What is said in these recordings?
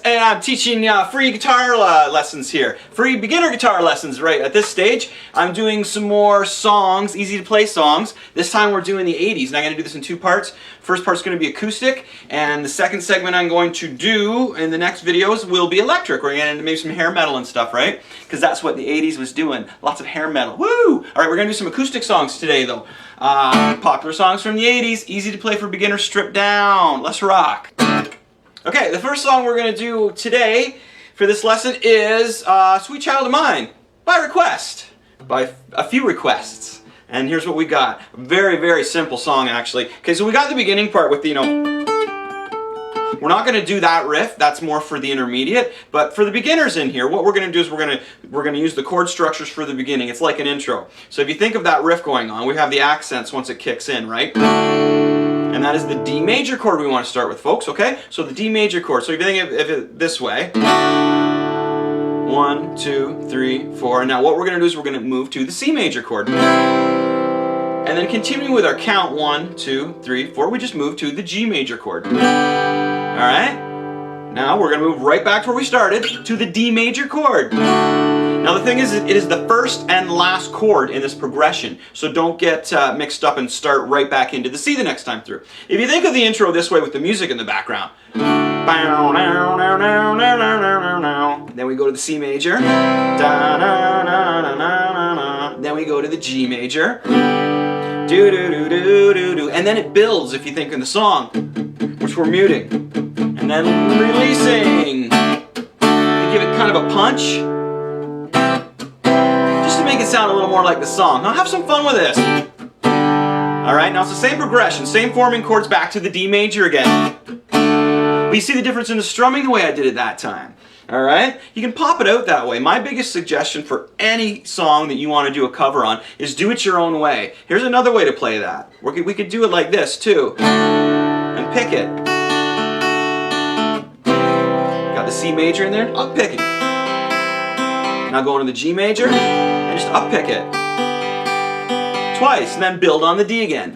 And I'm teaching free guitar lessons here. Free beginner guitar lessons right at this stage. I'm doing some more songs, easy to play songs. This time we're doing the 80s, and I'm going to do this in two parts. First part's going to be acoustic, and the second segment I'm going to do in the next videos will be electric. We're going to get into maybe some hair metal and stuff, right? Because that's what the 80s was doing. Lots of hair metal. Woo! Alright, we're going to do some acoustic songs today though. Popular songs from the 80s, easy to play for beginners, stripped down. Let's rock. Okay, the first song we're going to do today for this lesson is Sweet Child of Mine, by request, by a few requests. And here's what we got. Very, very simple song actually. Okay, so we got the beginning part with the, we're not going to do that riff, that's more for the intermediate, but for the beginners in here, what we're going to do is we're going to use the chord structures for the beginning. It's like an intro. So if you think of that riff going on, we have the accents once it kicks in, right? And that is the D major chord we want to start with, folks, okay? So the D major chord. So if you think of it this way. 1, 2, 3, 4. Now what we're going to do is we're going to move to the C major chord. And then continuing with our count 1, 2, 3, 4, we just move to the G major chord. Alright? Now we're going to move right back to where we started, to the D major chord. Now the thing is, it is the first and last chord in this progression, so don't get mixed up and start right back into the C the next time through. If you think of the intro this way with the music in the background, then we go to the C major, then we go to the G major, and then it builds if you think in the song, which we're muting, and then releasing, and give it kind of a punch. Make it sound a little more like the song. Now have some fun with this. Alright, now it's the same progression, same forming chords back to the D major again. But you see the difference in the strumming the way I did it that time. Alright? You can pop it out that way. My biggest suggestion for any song that you want to do a cover on is do it your own way. Here's another way to play that. We could do it like this too. And pick it. Got the C major in there? I'll pick it. Now go into the G major. And just up-pick it twice, and then build on the D again.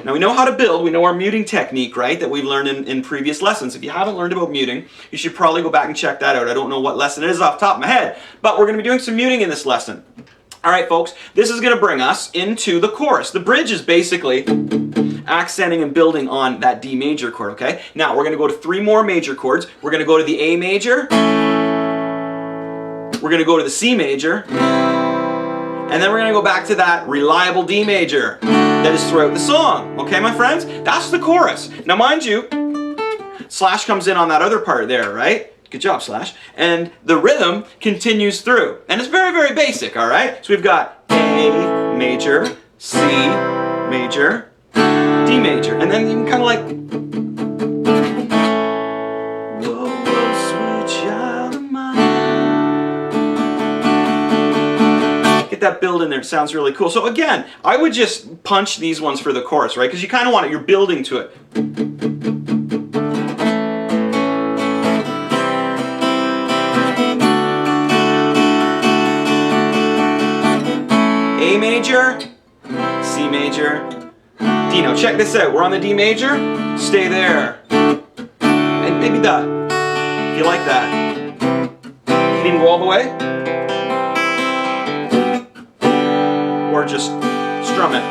Now we know how to build, we know our muting technique, right, that we've learned in previous lessons. If you haven't learned about muting, you should probably go back and check that out. I don't know what lesson it is off the top of my head, but we're going to be doing some muting in this lesson. Alright folks, this is going to bring us into the chorus. The bridge is basically accenting and building on that D major chord, okay? Now we're going to go to 3 more major chords. We're going to go to the A major, we're going to go to the C major, and then we're going to go back to that reliable D major that is throughout the song. Okay, my friends? That's the chorus. Now, mind you, Slash comes in on that other part there, right? Good job, Slash. And the rhythm continues through. And it's very, very basic, all right? So we've got A major, C major, D major. And then you can kind of like... that build in there, it sounds really cool. So again, I would just punch these ones for the chorus, right? Because you kind of want it, you're building to it. A major, C major, D. Now check this out, we're on the D major, stay there. And maybe the, if you like that. You can even go all the way. Or just strum it.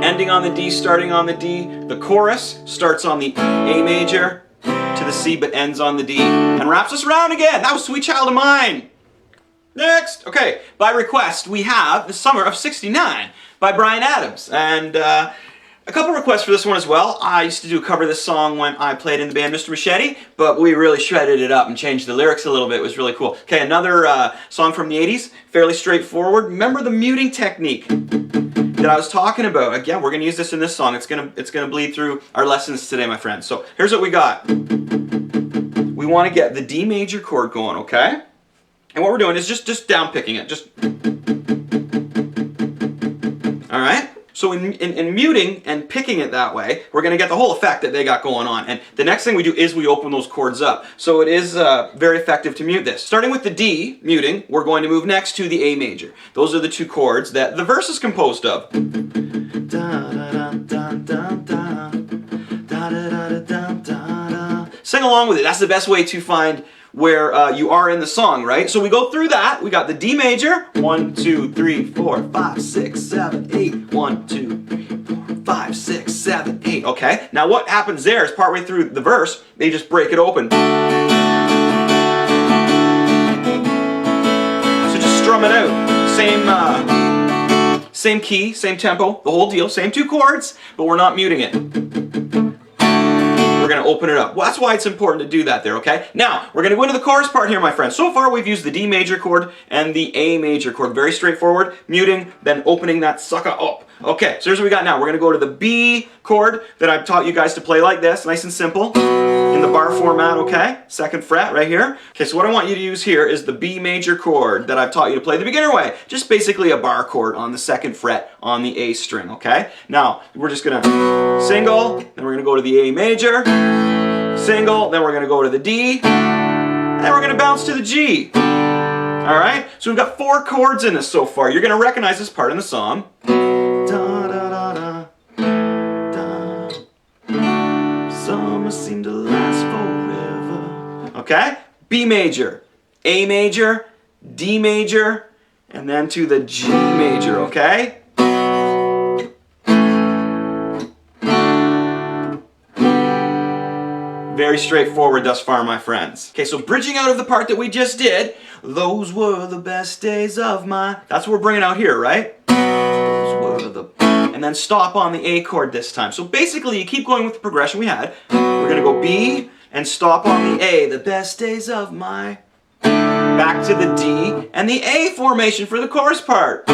Ending on the D, starting on the D. The chorus starts on the A major to the C but ends on the D and wraps us around again. That was Sweet Child of Mine. Next. Okay, by request we have The Summer of '69 by Bryan Adams. And a couple requests for this one as well. I used to cover this song when I played in the band Mr. Machete, but we really shredded it up and changed the lyrics a little bit. It was really cool. Okay, another song from the 80s, fairly straightforward. Remember the muting technique that I was talking about? Again, we're going to use this in this song. It's gonna bleed through our lessons today, my friends. So here's what we got. We want to get the D major chord going, okay? And what we're doing is just down picking it. Just all right. So in muting and picking it that way, we're going to get the whole effect that they got going on. And the next thing we do is we open those chords up. So it is very effective to mute this. Starting with the D, muting, we're going to move next to the A major. Those are the two chords that the verse is composed of. Sing along with it. That's the best way to find where you are in the song, right? So we go through that. We got the D major. 1, 2, 3, 4, 5, 6, 7, 8. 1, 2, 3, 4, 5, 6, 7, 8. Okay. Now what happens there is partway through the verse, they just break it open. So just strum it out. Same key, same tempo, the whole deal. Same two chords, but we're not muting it. We're going to open it up. Well, that's why it's important to do that there, okay? Now, we're going to go into the chorus part here, my friends. So far, we've used the D major chord and the A major chord. Very straightforward. Muting, then opening that sucker up. Okay, so here's what we got now. We're going to go to the B chord that I've taught you guys to play like this. Nice and simple. In the bar format, okay? 2nd fret right here. Okay, so what I want you to use here is the B major chord that I've taught you to play the beginner way. Just basically a bar chord on the 2nd fret on the A string, okay? Now, we're just going to single, then we're going to go to the A major, single, then we're going to go to the D, and then we're going to bounce to the G. All right? So we've got 4 chords in this so far. You're going to recognize this part in the song. Summer seemed to last forever. Okay? B major, A major, D major, and then to the G major, okay? Very straightforward thus far, my friends. Okay, so bridging out of the part that we just did, those were the best days of my... That's what we're bringing out here, right? Those were the... And then stop on the A chord this time. So basically, you keep going with the progression we had. We're going to go B and stop on the A. The best days of my... Back to the D and the A formation for the chorus part. A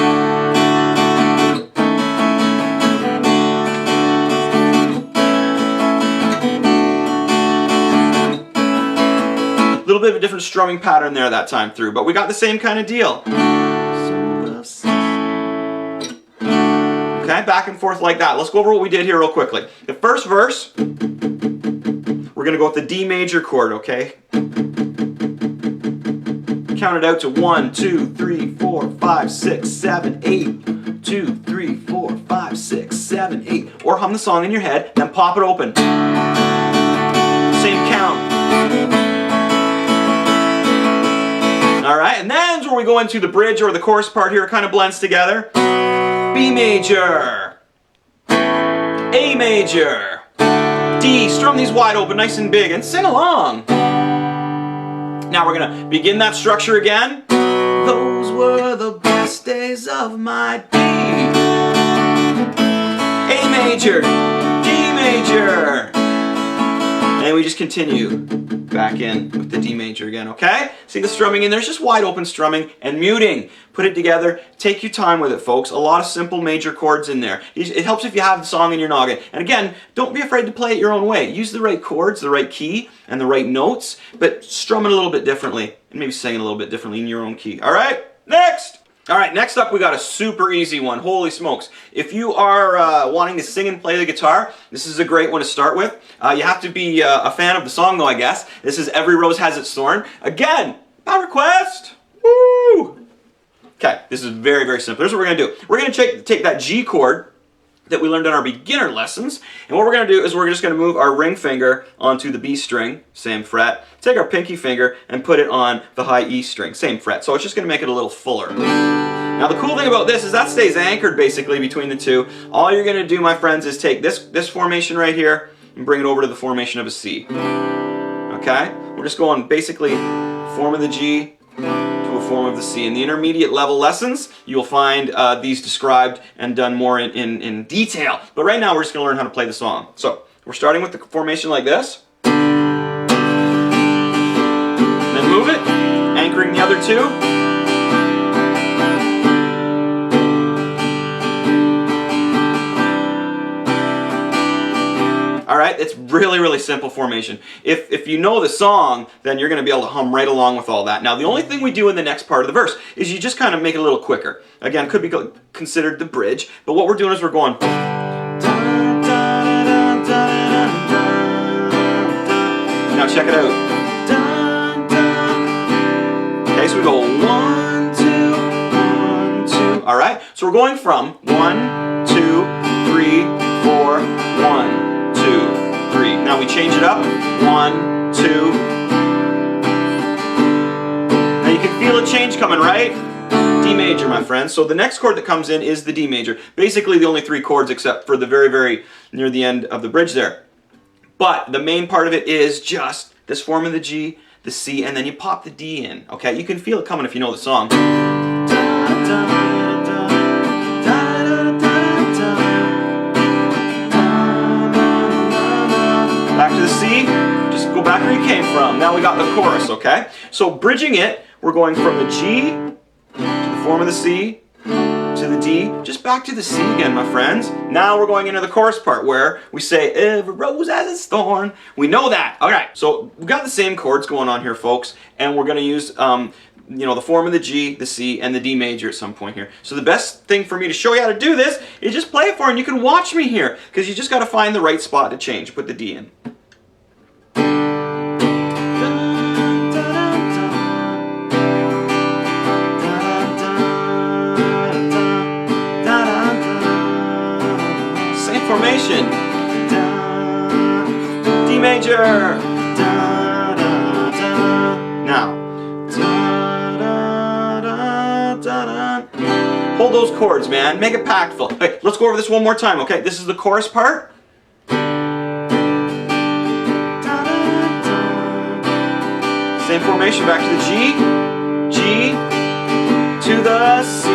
little bit of a different strumming pattern there that time through, but we got the same kind of deal. Okay, back and forth like that. Let's go over what we did here real quickly. The first verse, we're going to go with the D major chord, okay? Count it out to 1, 2, 3, 4, 5, 6, 7, 8. 2, 3, 4, 5, 6, 7, 8. Or hum the song in your head, then pop it open. Same count. Alright, and then where we go into the bridge or the chorus part here, it kind of blends together. B major, A major, D, strum these wide open, nice and big, and sing along. Now we're going to begin that structure again. Those were the best days of my D. A major, D major. And we just continue back in with the D major again, okay? See the strumming in there? It's just wide open strumming and muting. Put it together. Take your time with it, folks. A lot of simple major chords in there. It helps if you have the song in your noggin. And again, don't be afraid to play it your own way. Use the right chords, the right key, and the right notes, but strum it a little bit differently and maybe sing it a little bit differently in your own key. All right? Next! All right, next up we got a super easy one. Holy smokes. If you are wanting to sing and play the guitar, this is a great one to start with. You have to be a fan of the song though, I guess. This is Every Rose Has Its Thorn. Again, by request. Woo! Okay, this is very, very simple. Here's what we're going to do. We're going to take that G chord that we learned in our beginner lessons, and what we're going to do is we're just going to move our ring finger onto the B string, same fret, take our pinky finger and put it on the high E string, same fret. So it's just going to make it a little fuller. Now the cool thing about this is that stays anchored basically between the two. All you're going to do, my friends, is take this formation right here and bring it over to the formation of a C. Okay? We're just going basically form of the G to a form of the C. In the intermediate level lessons, you'll find these described and done more in detail. But right now, we're just going to learn how to play the song. So, we're starting with the formation like this. Then move it, anchoring the other two. Alright, it's really, really simple formation. If you know the song, then you're going to be able to hum right along with all that. Now, the only thing we do in the next part of the verse is you just kind of make it a little quicker. Again, could be considered the bridge, but what we're doing is we're going. Now check it out. Okay, so we go 1, 2, 1, 2. All right, so we're going from 1, 2, 3, 4, 1, 2, 3. Now we change it up. 1, 2. Now you can feel a change coming, right? D major, my friends. So the next chord that comes in is the D major. Basically the only 3 chords except for the very, very near the end of the bridge there. But the main part of it is just this form of the G, the C, and then you pop the D in. Okay, you can feel it coming if you know the song. Back to the C, just go back where you came from. Now we got the chorus, okay? So bridging it, we're going from the G to the form of the C to the D, just back to the C again, my friends. Now we're going into the chorus part where we say, every rose has its thorn. We know that. All right, so we've got the same chords going on here, folks, and we're going to use you know, the form of the G, the C, and the D major at some point here. So the best thing for me to show you how to do this is just play it for you, and you can watch me here, because you just got to find the right spot to change. Put the D in. Same formation. D major. Now. Hold those chords, man. Make it impactful. Okay, let's go over this one more time, okay? This is the chorus part. Same formation, back to the G, G, to the C.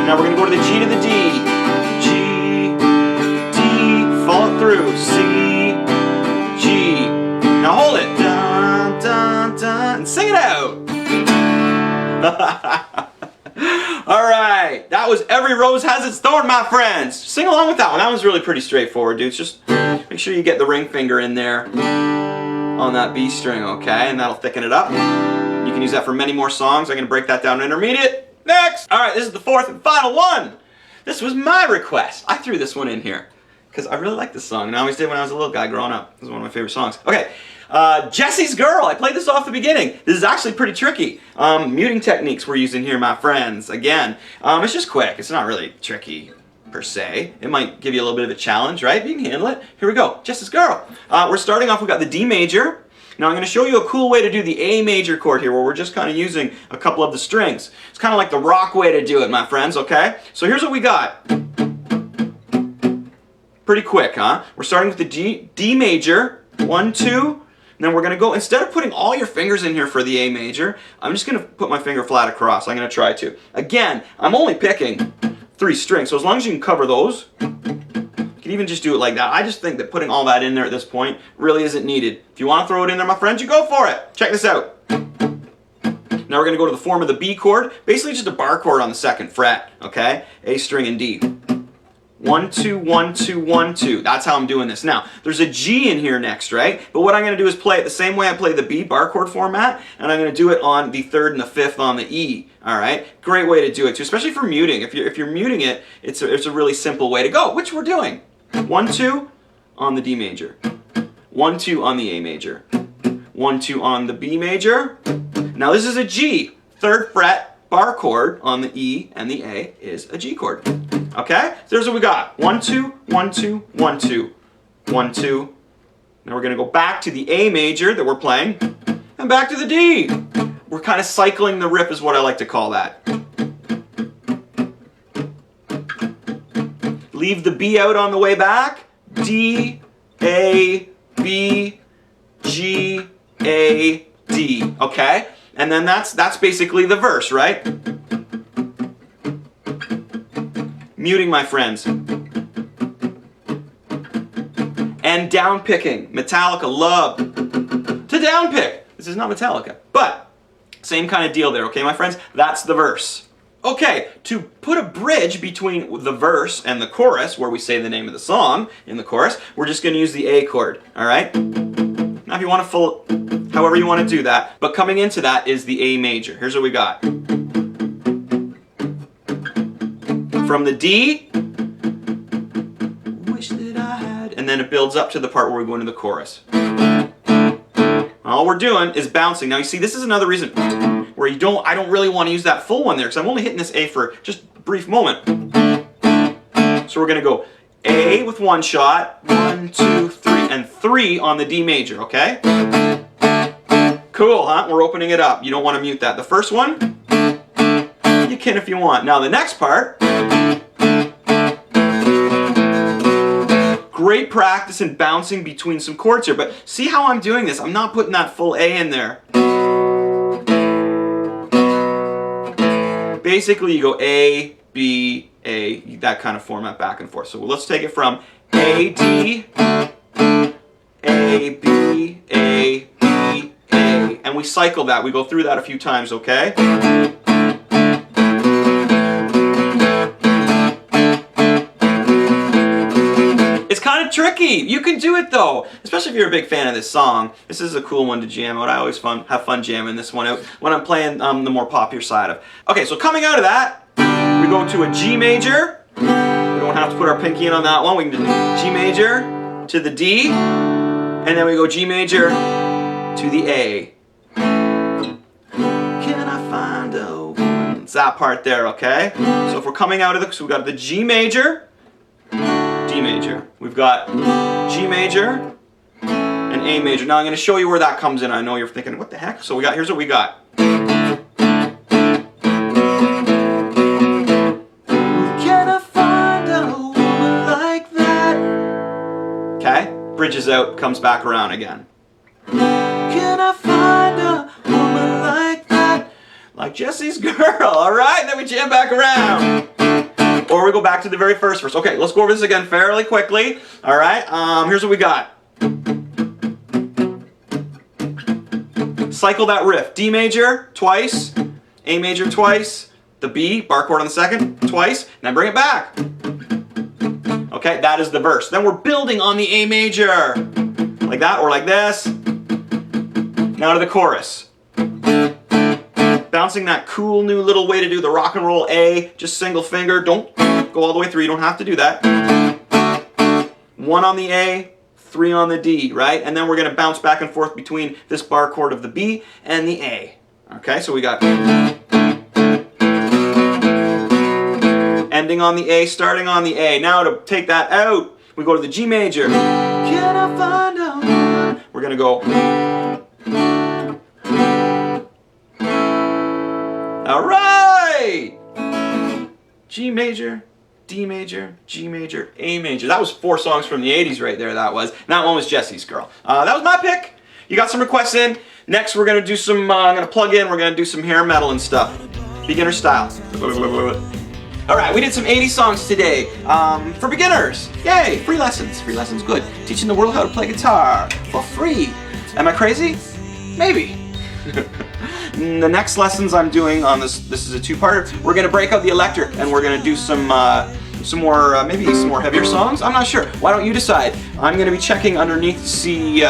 Now we're going to go to the G to the D. G, D, follow it through. C, G. Now hold it. Dun, dun, dun, and sing it out. Alright, that was Every Rose Has Its Thorn, my friends. Sing along with that one. That one's really pretty straightforward, dudes. Just make sure you get the ring finger in there on that B string, okay? And that'll thicken it up. You can use that for many more songs. I'm going to break that down to intermediate. Next! Alright, this is the 4th and final one. This was my request. I threw this one in here because I really like this song, and I always did when I was a little guy growing up. This is one of my favorite songs. Okay. Jessie's Girl. I played this off the beginning. This is actually pretty tricky. Muting techniques we're using here, my friends. Again, it's just quick. It's not really tricky per se. It might give you a little bit of a challenge, right? But you can handle it. Here we go. Jessie's Girl. We're starting off. We've got the D major. Now I'm going to show you a cool way to do the A major chord here, where we're just kind of using a couple of the strings. It's kind of like the rock way to do it, my friends. Okay. So here's what we got. Pretty quick, huh? We're starting with the D major. 1, 2. And then we're going to go, instead of putting all your fingers in here for the A major, I'm just going to put my finger flat across. I'm going to try to. Again, I'm only picking 3 strings, so as long as you can cover those, you can even just do it like that. I just think that putting all that in there at this point really isn't needed. If you want to throw it in there, my friends, you go for it. Check this out. Now we're going to go to the form of the B chord, basically just a bar chord on the 2nd fret, okay? A string and D. 1, 2, 1, 2, 1, 2. That's how I'm doing this. Now, there's a G in here next, right? But what I'm going to do is play it the same way I play the B bar chord format, and I'm going to do it on the 3rd and the 5th on the E. All right? Great way to do it too, especially for muting. If you're muting it, it's a really simple way to go, which we're doing. 1, 2 on the D major. 1, 2 on the A major. 1, 2 on the B major. Now this is a G. 3rd fret bar chord on the E, and the A is a G chord. Okay? So here's what we got. 1, 2, 1, 2, 1, 2, 1, 2. Now we're going to go back to the A major that we're playing, and back to the D. We're kind of cycling the riff is what I like to call that. Leave the B out on the way back. D, A, B, G, A, D. Okay? And then that's basically the verse, right? Muting, my friends. And down picking. Metallica love to down pick. This is not Metallica, but same kind of deal there, okay, my friends? That's the verse. Okay, to put a bridge between the verse and the chorus, where we say the name of the song in the chorus, we're just going to use the A chord, all right? Now if you want to however you want to do that, but coming into that is the A major. Here's what we got. from the D. Wish that I had. And then it builds up to the part where we go into the chorus. All we're doing is bouncing. Now you see, this is another reason where I don't really want to use that full one there, because I'm only hitting this A for just a brief moment. So we're gonna go A with one shot, 1, 2, 3, and 3 on the D major, okay? Cool, huh? We're opening it up. You don't want to mute that. The first one, you can if you want. Now the next part, great practice in bouncing between some chords here, but see how I'm doing this? I'm not putting that full A in there. Basically, you go A, B, A, that kind of format back and forth. So let's take it from A, D, A, B, A, B, A, and we cycle that. We go through that a few times, okay? It's kind of tricky. You can do it though, especially if you're a big fan of this song. This is a cool one to jam out. I always have fun jamming this one out when I'm playing the more popular side of. Okay, so coming out of that, we go to a G major. We don't have to put our pinky in on that one. We can do G major to the D, and then we go G major to the A. Can I find a woman? It's that part there, okay? So if we're coming out of so we got the G major, D major. We've got G major and A major. Now I'm going to show you where that comes in. I know you're thinking, what the heck? So here's what we got. Can I find a woman like that? Okay, bridges out, comes back around again. Can I find a woman like that? Like Jessie's Girl, alright? Then we jam back around. Or we go back to the very first verse. Okay, let's go over this again fairly quickly. All right, here's what we got. Cycle that riff. D major, twice. A major, twice. The B, bar chord on the second, twice. And then bring it back. Okay, that is the verse. Then we're building on the A major. Like that, or like this. Now to the chorus. Bouncing that cool new little way to do the rock and roll A, just single finger. Don't go all the way through, you don't have to do that. 1 on the A, 3 on the D, right? And then we're gonna bounce back and forth between this bar chord of the B and the A. Okay, so we got ending on the A, starting on the A. Now to take that out, we go to the G major. Can I find a woman? We're gonna go. All right! G major, D major, G major, A major. That was 4 songs from the 80s right there, that was. And that one was Jessie's Girl. That was my pick. You got some requests in. Next, we're going to do some, I'm going to plug in, we're going to do some hair metal and stuff. Beginner style. All right, we did some 80s songs today for beginners. Yay, free lessons. Free lessons, good. Teaching the world how to play guitar for free. Am I crazy? Maybe. The next lessons I'm doing on this is a 2-parter. We're gonna break out the electric and we're gonna do some more, maybe some more heavier songs. I'm not sure. Why don't you decide? I'm gonna be checking underneath to see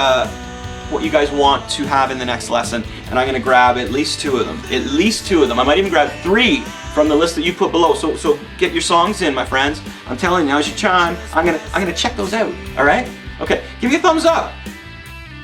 what you guys want to have in the next lesson, and I'm gonna grab at least 2 of them. At least 2 of them. I might even grab 3 from the list that you put below. So get your songs in, my friends. I'm telling you, as you chime, I'm gonna check those out. All right? Okay. Give me a thumbs up.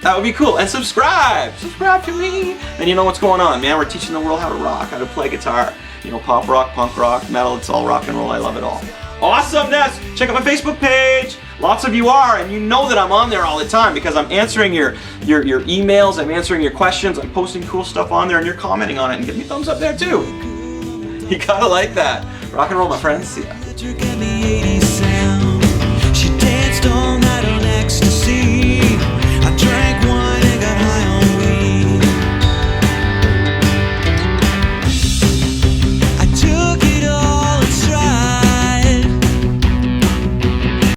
That would be cool. And subscribe! Subscribe to me! Then you know what's going on, man. We're teaching the world how to rock, how to play guitar. You know, pop rock, punk rock, metal, it's all rock and roll. I love it all. Awesomeness! Check out my Facebook page. Lots of you are, and you know that I'm on there all the time because I'm answering your emails, I'm answering your questions, I'm posting cool stuff on there, and you're commenting on it, and give me a thumbs up there too. You gotta like that. Rock and roll, my friends. See ya. She danced all night on ecstasy. I drank one.